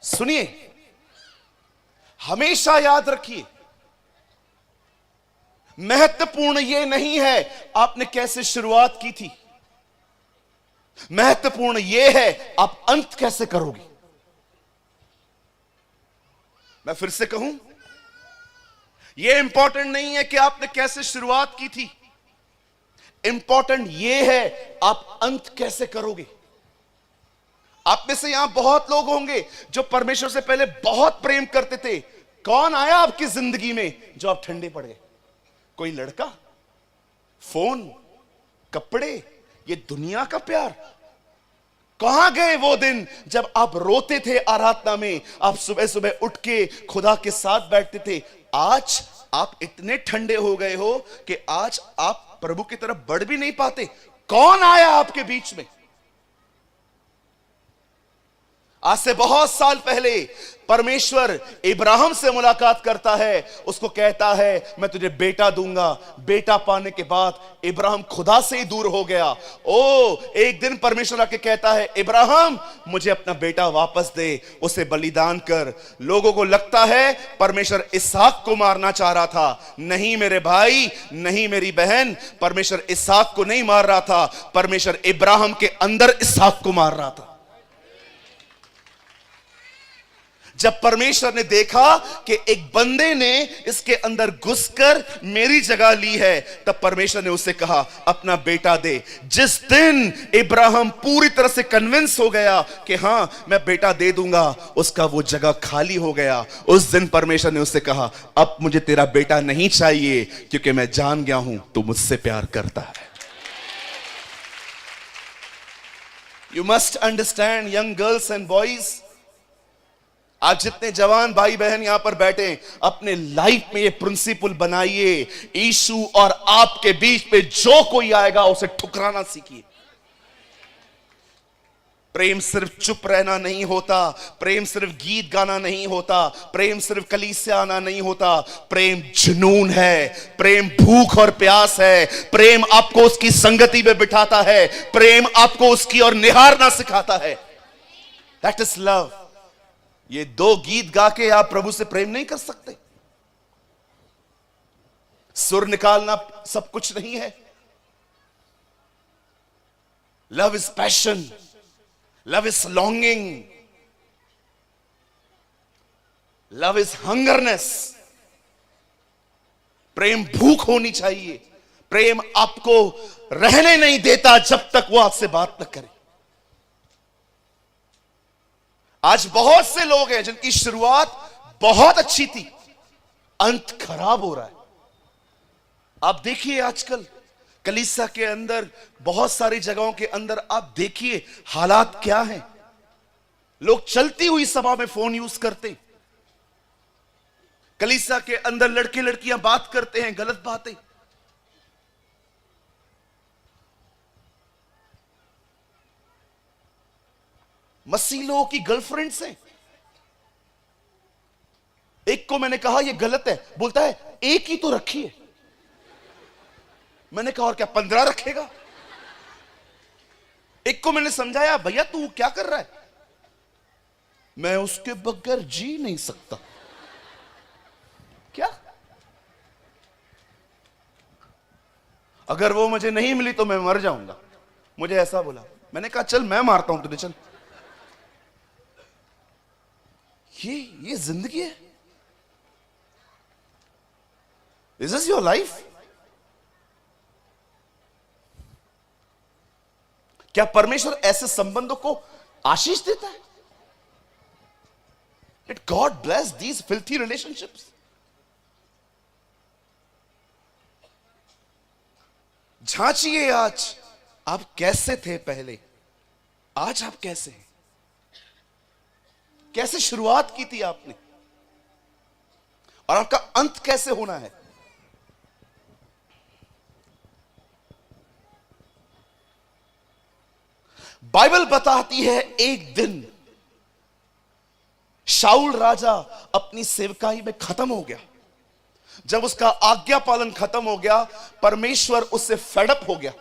सुनिए, हमेशा याद रखिए, महत्वपूर्ण यह नहीं है आपने कैसे शुरुआत की थी, महत्वपूर्ण यह है आप अंत कैसे करोगे। मैं फिर से कहूं, यह इंपॉर्टेंट नहीं है कि आपने कैसे शुरुआत की थी, इंपॉर्टेंट यह है आप अंत कैसे करोगे। आप में से यहां बहुत लोग होंगे जो परमेश्वर से पहले बहुत प्रेम करते थे। कौन आया आपकी जिंदगी में जो आप ठंडे पड़ गए? कोई लड़का, फोन, कपड़े, ये दुनिया का प्यार। कहां गए वो दिन जब आप रोते थे आराधना में, आप सुबह सुबह उठ के खुदा के साथ बैठते थे। आज आप इतने ठंडे हो गए हो कि आज आप प्रभु की तरफ बढ़ भी नहीं पाते। कौन आया आपके बीच में? आज से बहुत साल पहले परमेश्वर इब्राहिम से मुलाकात करता है, उसको कहता है मैं तुझे बेटा दूंगा। बेटा पाने के बाद इब्राहिम खुदा से ही दूर हो गया। एक दिन परमेश्वर आके कहता है, इब्राहिम मुझे अपना बेटा वापस दे, उसे बलिदान कर। लोगों को लगता है परमेश्वर इसहाक को मारना चाह रहा था। नहीं मेरे भाई, नहीं मेरी बहन, परमेश्वर इसहाक को नहीं मार रहा था, परमेश्वर इब्राहिम के अंदर इसहाक को मार रहा था। जब परमेश्वर ने देखा कि एक बंदे ने इसके अंदर घुसकर मेरी जगह ली है, तब परमेश्वर ने उससे कहा अपना बेटा दे। जिस दिन इब्राहिम पूरी तरह से कन्विंस हो गया कि हां मैं बेटा दे दूंगा, उसका वो जगह खाली हो गया। उस दिन परमेश्वर ने उससे कहा अब मुझे तेरा बेटा नहीं चाहिए, क्योंकि मैं जान गया हूं तू मुझसे प्यार करता है। You must understand young girls and boys, आज जितने जवान भाई बहन यहां पर बैठे, अपने लाइफ में ये प्रिंसिपल बनाइए, यीशु और आपके बीच पे जो कोई आएगा उसे ठुकराना सीखिए। प्रेम सिर्फ चुप रहना नहीं होता, प्रेम सिर्फ गीत गाना नहीं होता, प्रेम सिर्फ कलीसिया आना नहीं होता। प्रेम जुनून है, प्रेम भूख और प्यास है, प्रेम आपको उसकी संगति में बिठाता है, प्रेम आपको उसकी ओर निहारना सिखाता है। That is love. ये दो गीत गा के आप प्रभु से प्रेम नहीं कर सकते। सुर निकालना सब कुछ नहीं है। Love is passion, love is longing, love is hungerness. प्रेम भूख होनी चाहिए। प्रेम आपको रहने नहीं देता जब तक वो आपसे बात न करे। आज बहुत से लोग हैं जिनकी शुरुआत बहुत अच्छी थी, अंत खराब हो रहा है। आप देखिए आजकल कलीसिया के अंदर, बहुत सारी जगहों के अंदर आप देखिए हालात क्या हैं। लोग चलती हुई सभा में फोन यूज करते, कलीसिया के अंदर लड़के लड़कियां बात करते हैं गलत बातें। मसीह लोगों की गर्लफ्रेंड्स हैं। एक को मैंने कहा यह गलत है, बोलता है एक ही तो रखी है। मैंने कहा और क्या 15 रखेगा? एक को मैंने समझाया भैया तू क्या कर रहा है? मैं उसके बगैर जी नहीं सकता। क्या? अगर वो मुझे नहीं मिली तो मैं मर जाऊंगा। मुझे ऐसा बोला। मैंने कहा चल मैं मारता हूं तुझे, चल। ये जिंदगी है? Is this your life? क्या परमेश्वर ऐसे संबंधों को आशीष देता है? Let God bless these filthy relationships. झांचिए आज आप कैसे थे पहले, आज आप कैसे हैं? कैसे शुरुआत की थी आपने, और आपका अंत कैसे होना है? बाइबल बताती है एक दिन शाऊल राजा अपनी सेवकाई में खत्म हो गया। जब उसका आज्ञा पालन खत्म हो गया, परमेश्वर उससे फेडअप हो गया।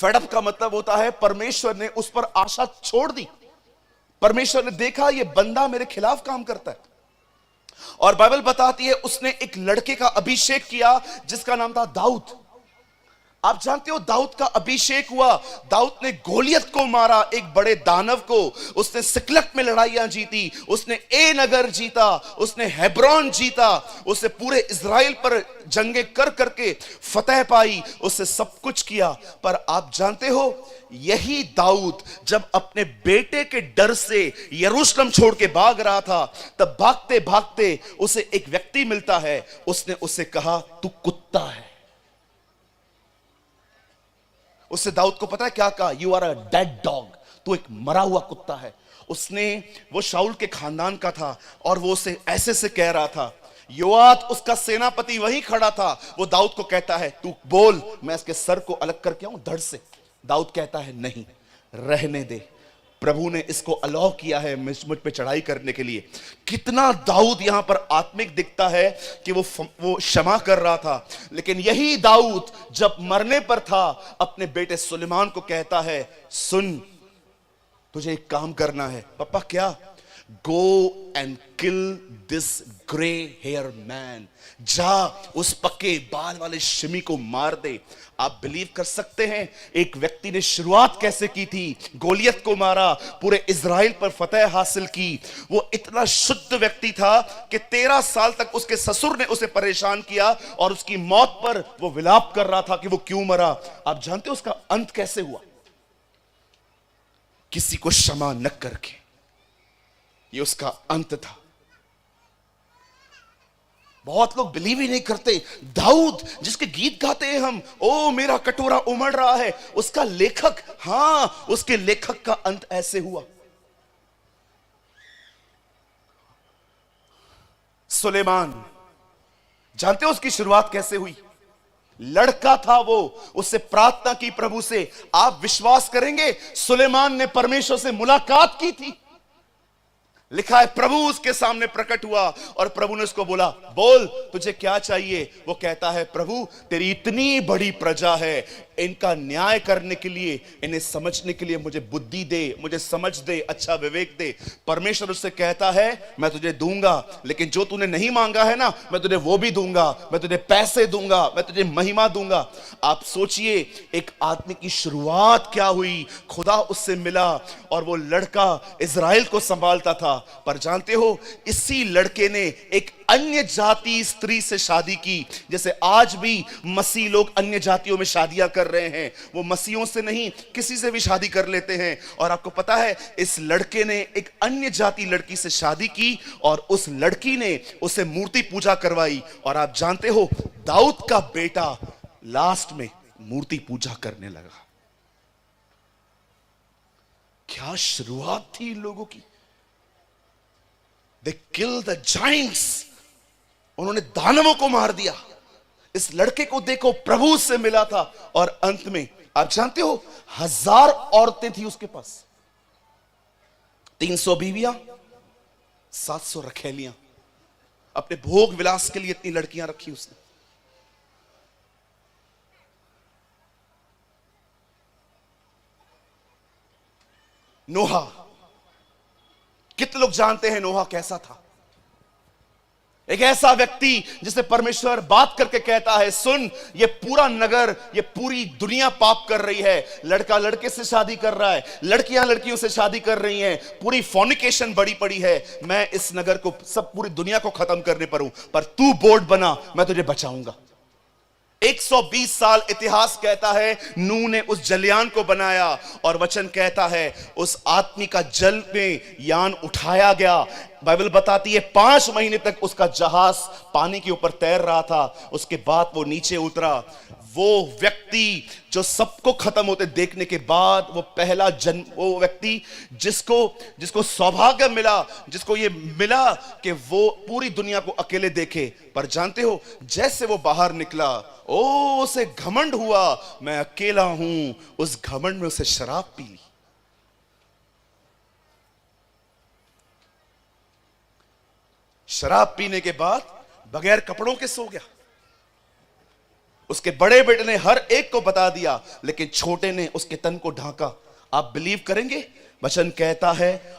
फेडअप का मतलब होता है परमेश्वर ने उस पर आशा छोड़ दी। परमेश्वर ने देखा ये बंदा मेरे खिलाफ काम करता है, और बाइबल बताती है उसने एक लड़के का अभिषेक किया जिसका नाम था दाऊद। आप जानते हो दाऊद का अभिषेक हुआ, दाऊद ने गोलियत को मारा, एक बड़े दानव को। उसने सिकलग में लड़ाइयां जीती, उसने ए नगर जीता, उसने हेब्रोन जीता, उसने पूरे इज़राइल पर जंगे कर करके फतेह पाई, उसने सब कुछ किया। पर आप जानते हो यही दाऊद जब अपने बेटे के डर से यरूशलेम छोड़ के भाग रहा था, तब भागते भागते उसे एक व्यक्ति मिलता है। उसने उसे कहा तू कुत्ता है। उससे दाऊद को पता है क्या कहा? You are a dead dog, तू एक मरा हुआ कुत्ता है। उसने, वो शाऊल के खानदान का था और वो उसे ऐसे से कह रहा था। योआत उसका सेनापति वहीं खड़ा था, वो दाऊद को कहता है तू बोल, मैं इसके सर को अलग करके आऊं धड़ से। दाऊद कहता है नहीं, रहने दे, प्रभु ने इसको अलाउ किया है मुझ पे चढ़ाई करने के लिए। कितना दाऊद यहां पर आत्मिक दिखता है कि वो क्षमा कर रहा था। लेकिन यही दाऊद जब मरने पर था अपने बेटे सुलेमान को कहता है सुन, तुझे एक काम करना है। पापा क्या? Go and kill this grey hair man, जा उस पक्के बाल वाले शिमी को मार दे। आप बिलीव कर सकते हैं एक व्यक्ति ने शुरुआत कैसे की थी? गोलियत को मारा, पूरे इज़राइल पर फतेह हासिल की। वो इतना शुद्ध व्यक्ति था कि 13 साल तक उसके ससुर ने उसे परेशान किया और उसकी मौत पर वो विलाप कर रहा था कि वो क्यों मरा। आप जानते हो उसका अंत कैसे हुआ? किसी को क्षमा न करके, ये उसका अंत था। बहुत लोग बिलीव ही नहीं करते। दाऊद जिसके गीत गाते हैं हम, ओ मेरा कटोरा उमड़ रहा है, उसका लेखक, हां उसके लेखक का अंत ऐसे हुआ। सुलेमान, जानते हो उसकी शुरुआत कैसे हुई? लड़का था वो, उससे प्रार्थना की प्रभु से। आप विश्वास करेंगे सुलेमान ने परमेश्वर से मुलाकात की थी। लिखा है प्रभु उसके सामने प्रकट हुआ और प्रभु ने उसको बोला बोल तुझे क्या चाहिए। वो कहता है प्रभु तेरी इतनी बड़ी प्रजा है, इनका न्याय करने के लिए, इन्हें समझने के लिए मुझे बुद्धि दे, मुझे समझ दे, अच्छा विवेक दे। परमेश्वर उससे कहता है मैं तुझे दूंगा, लेकिन जो तूने नहीं मांगा है ना मैं तुझे वो भी दूंगा, मैं तुझे पैसे दूंगा, मैं तुझे महिमा दूंगा। आप सोचिए एक आदमी की शुरुआत क्या हुई। खुदा उससे मिला और वो लड़का इज़राइल को संभालता था। पर जानते हो इसी लड़के ने एक अन्य जाति स्त्री से शादी की। जैसे आज भी मसीह लोग अन्य जातियों में शादियां कर रहे हैं, वो मसीहों से नहीं किसी से भी शादी कर लेते हैं। और आपको पता है इस लड़के ने एक अन्य जाति लड़की से शादी की और उस लड़की ने उसे मूर्ति पूजा करवाई। और आप जानते हो दाऊद का बेटा लास्ट में मूर्ति पूजा करने लगा। क्या शुरुआत थी इन लोगों की। They killed the giants, उन्होंने दानवों को मार दिया। इस लड़के को देखो प्रभु से मिला था और अंत में आप जानते हो 1000 औरतें थी उसके पास, 300 बीवियां, 700 रखेलियां। अपने भोग विलास के लिए इतनी लड़कियां रखी उसने। नोहा, कितने लोग जानते हैं नोहा कैसा था? एक ऐसा व्यक्ति जिसे परमेश्वर बात करके कहता है सुन, ये पूरा नगर, ये पूरी दुनिया पाप कर रही है। लड़का लड़के से शादी कर रहा है, लड़कियां लड़कियों से शादी कर रही हैं, पूरी फॉर्निकेशन बड़ी पड़ी है। मैं इस नगर को, सब पूरी दुनिया को खत्म करने पर हूं, पर तू बोर्ड बना, मैं तुझे बचाऊंगा। 120 साल इतिहास कहता है नूह ने उस जलयान को बनाया और वचन कहता है उस आदमी का जल में यान उठाया गया। बाइबल बताती है 5 महीने तक उसका जहाज पानी के ऊपर तैर रहा था। उसके बाद वो नीचे उतरा। वो व्यक्ति जो सबको खत्म होते देखने के बाद वो पहला जन्म, वो व्यक्ति जिसको सौभाग्य मिला, जिसको ये मिला कि वो पूरी दुनिया को अकेले देखे। पर जानते हो जैसे वो बाहर निकला, ओ उसे घमंड हुआ, मैं अकेला हूं। उस घमंड में उसे शराब पी ली। शराब पीने के बाद बगैर कपड़ों के सो गया। उसके बड़े बेटे ने हर एक को बता दिया, लेकिन छोटे ने उसके तन को ढांका। आप बिलीव करेंगे वचन कहता है